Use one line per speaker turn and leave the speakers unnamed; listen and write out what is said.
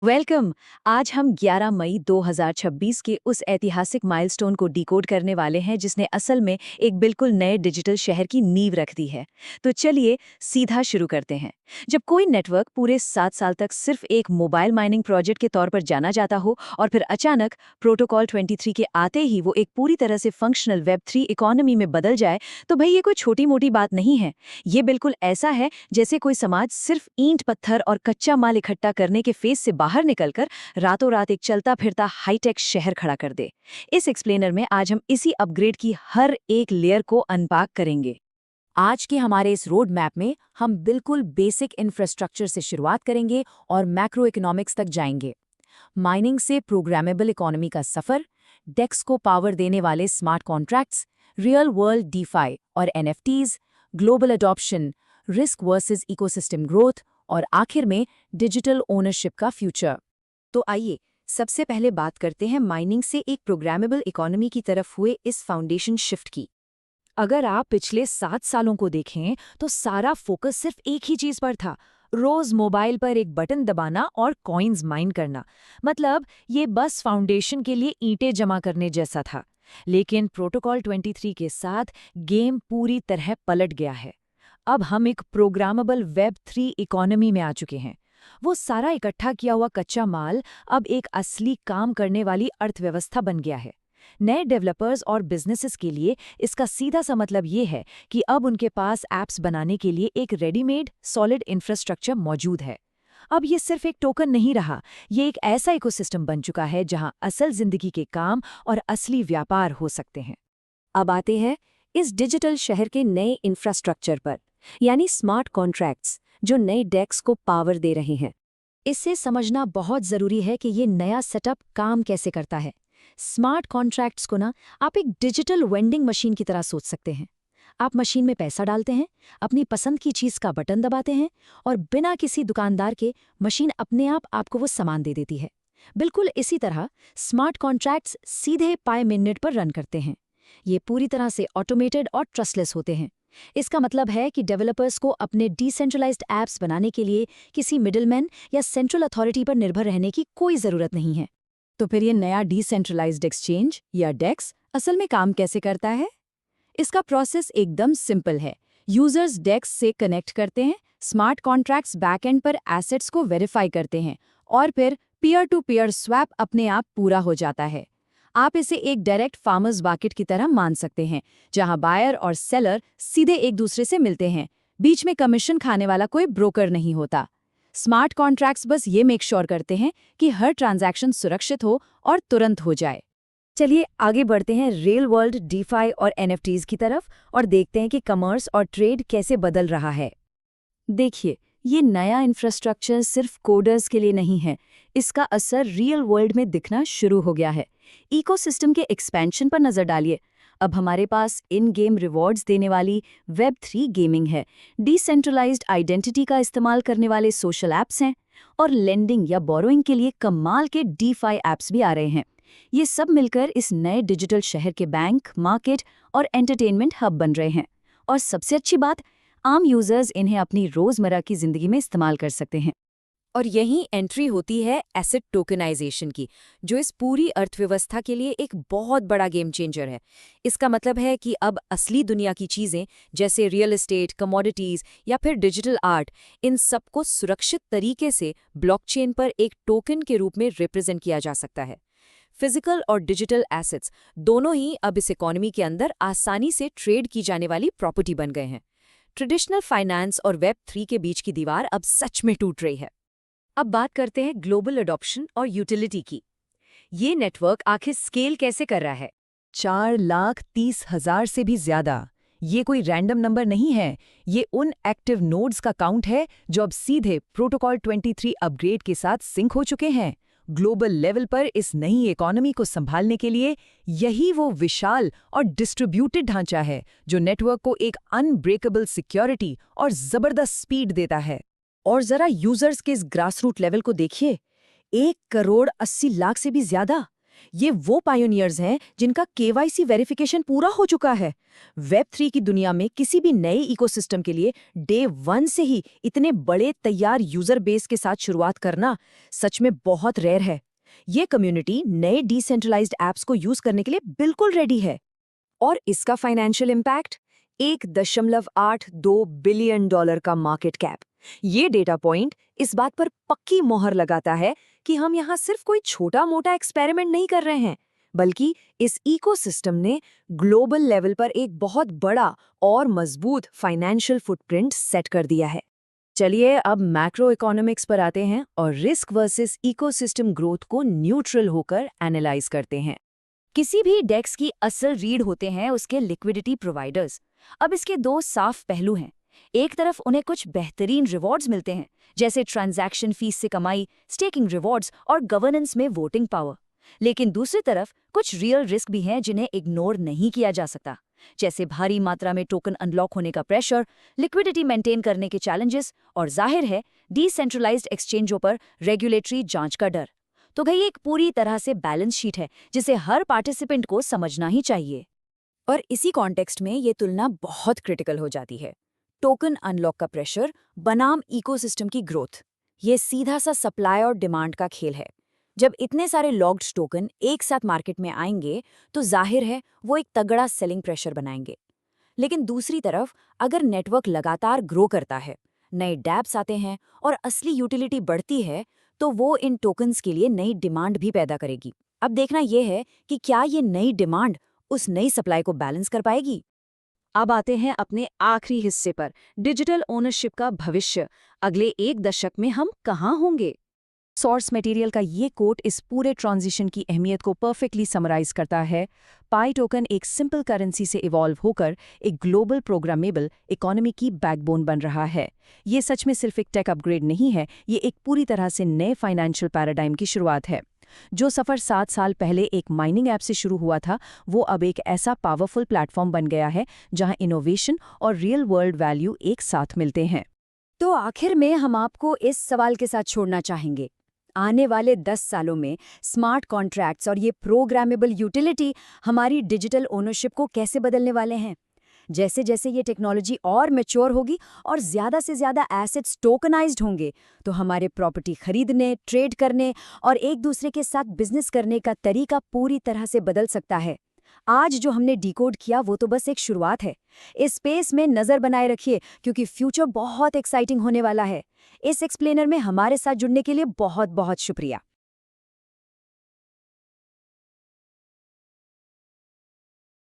Welcome. आज हम 11 मई 2026 के उस ऐतिहासिक माइलस्टोन को डिकोड करने वाले हैं जिसने असल में एक बिल्कुल नए डिजिटल शहर की नींव रख दी है। तो चलिए सीधा शुरू करते हैं। जब कोई नेटवर्क पूरे 7 साल तक सिर्फ एक मोबाइल माइनिंग प्रोजेक्ट के तौर पर जाना जाता हो और फिर अचानक प्रोटोकॉल 23 के आते ही वो एक पूरी तरह से फंक्शनल वेब 3 इकोनॉमी में बदल जाए, तो भाई ये कोई छोटी मोटी बात नहीं है। ये बिल्कुल ऐसा है जैसे कोई समाज सिर्फ ईंट पत्थर और कच्चा माल इकट्ठा करने के फेज से बाहर निकलकर रातों रात एक चलता फिरता हाईटेक शहर खड़ा कर दे। इस एक्सप्लेनर में आज हम इसी अपग्रेड की हर एक लेयर को अनपैक करेंगे।
आज के हमारे इस रोड मैप में हम बिल्कुल बेसिक इंफ्रास्ट्रक्चर से शुरुआत करेंगे और मैक्रो इकोनॉमिक्स तक जाएंगे। माइनिंग से प्रोग्रामेबल इकोनॉमी का सफर, डेक्स को पावर देने वाले smart contracts, real world DeFi और NFTs, global adoption, risk versus ecosystem growth और आखिर में डिजिटल ओनरशिप का फ्यूचर।
तो आइए सबसे पहले बात करते हैं माइनिंग से एक प्रोग्रामेबल इकोनॉमी की तरफ हुए इस फाउंडेशन शिफ्ट की। अगर आप पिछले 7 सालों को देखें तो सारा फोकस सिर्फ एक ही चीज पर था, रोज मोबाइल पर एक बटन दबाना और कॉइन्स माइन करना। मतलब ये बस फाउंडेशन के लिए ईंटें जमा करने जैसा था। लेकिन प्रोटोकॉल 23 के साथ गेम पूरी तरह पलट गया है। अब हम एक प्रोग्रामेबल वेब 3 इकोनॉमी में आ चुके हैं। वो सारा इकट्ठा किया हुआ कच्चा माल अब एक असली काम करने वाली अर्थव्यवस्था बन गया है। नए डेवलपर्स और बिजनेसेस के लिए इसका सीधा सा मतलब ये है कि अब उनके पास ऐप्स बनाने के लिए एक रेडीमेड सॉलिड इंफ्रास्ट्रक्चर मौजूद है। अब ये सिर्फ एक टोकन नहीं रहा, ये एक ऐसा इकोसिस्टम बन चुका है जहां असल जिंदगी के काम और असली व्यापार हो सकते हैं। अब आते हैं इस डिजिटल शहर के नए इंफ्रास्ट्रक्चर पर, यानी स्मार्ट कॉन्ट्रैक्ट्स, जो नए डेक्स को पावर दे रहे हैं। इससे समझना बहुत ज़रूरी है कि ये नया सेटअप काम कैसे करता है। स्मार्ट कॉन्ट्रैक्ट्स को ना आप एक डिजिटल वेंडिंग मशीन की तरह सोच सकते हैं। आप मशीन में पैसा डालते हैं, अपनी पसंद की चीज़ का बटन दबाते हैं और बिना किसी दुकानदार के मशीन अपने आप आपको वो सामान दे देती है। बिल्कुल इसी तरह स्मार्ट कॉन्ट्रैक्ट्स सीधे पाई मिनट पर रन करते हैं। ये पूरी तरह से ऑटोमेटेड और ट्रस्टलेस होते हैं। इसका मतलब है कि डेवलपर्स को अपने डिसेंट्रलाइज्ड ऐप्स बनाने के लिए किसी मिडलमैन या सेंट्रल अथॉरिटी पर निर्भर रहने की कोई ज़रूरत नहीं है। तो फिर ये नया डिसेंट्रलाइज्ड एक्सचेंज या डेक्स असल में काम कैसे करता है? इसका प्रोसेस एकदम सिंपल है। यूजर्स डेक्स से कनेक्ट करते हैं, स्मार्ट कॉन्ट्रैक्ट्स बैकएंड पर एसेट्स को वेरीफाई करते हैं और फिर पीयर टू पीयर स्वैप अपने आप पूरा हो जाता है। आप इसे एक डायरेक्ट फार्मर्स मार्केट की तरह मान सकते हैं, जहां बायर और सेलर सीधे एक दूसरे से मिलते हैं। बीच में कमीशन खाने वाला कोई ब्रोकर नहीं होता। स्मार्ट कॉन्ट्रैक्ट्स बस ये मेक श्योर करते हैं कि हर ट्रांजैक्शन सुरक्षित हो और तुरंत हो जाए। चलिए आगे बढ़ते हैं रियल वर्ल्ड डीफाई और एनएफटीज की तरफ और देखते हैं कि कॉमर्स और ट्रेड कैसे बदल रहा है। देखिए, ये नया इंफ्रास्ट्रक्चर सिर्फ कोडर्स के लिए नहीं है, इसका असर रियल वर्ल्ड में दिखना शुरू हो गया है। इकोसिस्टम के एक्सपेंशन पर नजर डालिए। अब हमारे पास इन गेम रिवॉर्ड्स देने वाली वेब 3 गेमिंग है, डिसेंट्रलाइज्ड आइडेंटिटी का इस्तेमाल करने वाले सोशल ऐप्स हैं और लेंडिंग या बोरोइंग के लिए कमाल के डीफाई ऐप्स भी आ रहे हैं। ये सब मिलकर इस नए डिजिटल शहर के बैंक, मार्केट और एंटरटेनमेंट हब बन रहे हैं। और सबसे अच्छी बात, आम यूजर्स इन्हें अपनी रोजमर्रा की जिंदगी में इस्तेमाल कर सकते हैं। और यहीं एंट्री होती है एसेट टोकनाइजेशन की, जो इस पूरी अर्थव्यवस्था के लिए एक बहुत बड़ा गेम चेंजर है। इसका मतलब है कि अब असली दुनिया की चीजें जैसे रियल एस्टेट, कमोडिटीज या फिर डिजिटल आर्ट, इन सबको सुरक्षित तरीके से ब्लॉकचेन पर एक टोकन के रूप में रिप्रेजेंट किया जा सकता है। फिजिकल और डिजिटल एसेट्स दोनों ही अब इस इकोनॉमी के अंदर आसानी से ट्रेड की जाने वाली प्रॉपर्टी बन गए हैं। ट्रेडिशनल फाइनेंस और वेब 3 के बीच की दीवार अब सच में टूट रही है। अब बात करते हैं ग्लोबल अडॉप्शन और यूटिलिटी की। ये नेटवर्क आखिर स्केल कैसे कर रहा है? 4,30,000 से भी ज्यादा। ये कोई रैंडम नंबर नहीं है, ये उन एक्टिव नोड्स का काउंट है जो अब सीधे प्रोटोकॉल 23 अपग्रेड के साथ सिंक हो चुके हैं। ग्लोबल लेवल पर इस नई इकोनॉमी को संभालने के लिए यही वो विशाल और डिस्ट्रीब्यूटेड ढांचा है जो नेटवर्क को एक अनब्रेकेबल सिक्योरिटी और जबरदस्त स्पीड देता है। और जरा यूजर्स के इस ग्रासरूट लेवल को देखिए, 1,80,00,000 से भी ज्यादा। ये वो पायोनियर्स हैं जिनका केवाईसी वेरिफिकेशन पूरा हो चुका है। वेब 3 की दुनिया में किसी भी नए इकोसिस्टम के लिए डे 1 से ही इतने बड़े तैयार यूजर बेस के साथ शुरुआत करना सच में बहुत रेयर है। ये कम्युनिटी नए डिसेंट्रलाइज्ड ऐप्स को यूज करने के लिए बिल्कुल रेडी है। और इसका फाइनेंशियल इम्पैक्ट 1.82 बिलियन डॉलर का मार्केट कैप। ये डेटा पॉइंट इस बात पर पक्की मोहर लगाता है कि हम यहाँ सिर्फ कोई छोटा मोटा एक्सपेरिमेंट नहीं कर रहे हैं, बल्कि इस इकोसिस्टम ने ग्लोबल लेवल पर एक बहुत बड़ा और मजबूत फाइनेंशियल फुटप्रिंट सेट कर दिया है। चलिए अब मैक्रो इकोनॉमिक्स पर आते हैं और रिस्क वर्सेस इकोसिस्टम ग्रोथ को न्यूट्रल होकर एनालाइज करते हैं। किसी भी डेक्स की असल रीढ़ होते हैं उसके लिक्विडिटी प्रोवाइडर्स। अब इसके दो साफ पहलू हैं। एक तरफ उन्हें कुछ बेहतरीन रिवॉर्ड्स मिलते हैं, जैसे ट्रांजैक्शन फीस से कमाई, स्टेकिंग रिवॉर्ड्स और गवर्नेंस में वोटिंग पावर। लेकिन दूसरी तरफ कुछ रियल रिस्क भी हैं जिन्हें इग्नोर नहीं किया जा सकता, जैसे भारी मात्रा में टोकन अनलॉक होने का प्रेशर, लिक्विडिटी मेंटेन करने के चैलेंजेस और जाहिर है डिसेंट्रलाइज्ड एक्सचेंजों पर रेगुलेटरी जांच का डर। तो ये एक पूरी तरह से बैलेंस शीट है जिसे हर पार्टिसिपेंट को समझना ही चाहिए। और इसी कॉन्टेक्स्ट में ये तुलना बहुत क्रिटिकल हो जाती है। टोकन अनलॉक का प्रेशर बनाम इकोसिस्टम की ग्रोथ, ये सीधा सा सप्लाई और डिमांड का खेल है। जब इतने सारे लॉक्ड टोकन एक साथ मार्केट में आएंगे तो जाहिर है वो एक तगड़ा सेलिंग प्रेशर बनाएंगे। लेकिन दूसरी तरफ अगर नेटवर्क लगातार ग्रो करता है, नए डैप्स आते हैं और असली यूटिलिटी बढ़ती है, तो वो इन टोकन्स के लिए नई डिमांड भी पैदा करेगी। अब देखना यह है कि क्या ये नई डिमांड उस नई सप्लाई को बैलेंस कर पाएगी। अब आते हैं अपने आखिरी हिस्से पर, डिजिटल ओनरशिप का भविष्य। अगले 1 दशक में हम कहाँ होंगे? सोर्स मटेरियल का ये कोट इस पूरे ट्रांजिशन की अहमियत को परफेक्टली समराइज करता है। पाई टोकन एक सिंपल करेंसी से इवॉल्व होकर एक ग्लोबल प्रोग्रामेबल इकोनॉमी की बैकबोन बन रहा है। ये सच में सिर्फ एक टेक अपग्रेड नहीं है, ये एक पूरी तरह से नए फाइनेंशियल पैराडाइम की शुरुआत है। जो सफ़र 7 साल पहले एक माइनिंग ऐप से शुरू हुआ था, वो अब एक ऐसा पावरफुल प्लेटफॉर्म बन गया है जहां इनोवेशन और रियल वर्ल्ड वैल्यू एक साथ मिलते हैं। तो आखिर में हम आपको इस सवाल के साथ छोड़ना चाहेंगे, आने वाले 10 सालों में स्मार्ट कॉन्ट्रैक्ट्स और ये प्रोग्रामेबल यूटिलिटी हमारी डिजिटल ओनरशिप को कैसे बदलने वाले हैं? जैसे जैसे ये टेक्नोलॉजी और मैच्योर होगी और ज़्यादा से ज़्यादा एसेट्स टोकनाइज्ड होंगे, तो हमारे प्रॉपर्टी खरीदने, ट्रेड करने और एक दूसरे के साथ बिजनेस करने का तरीका पूरी तरह से बदल सकता है। आज जो हमने डिकोड किया वो तो बस एक शुरुआत है। इस स्पेस में नज़र बनाए रखिए, क्योंकि फ्यूचर बहुत एक्साइटिंग होने वाला है। इस एक्सप्लेनर में हमारे साथ जुड़ने के लिए बहुत बहुत शुक्रिया।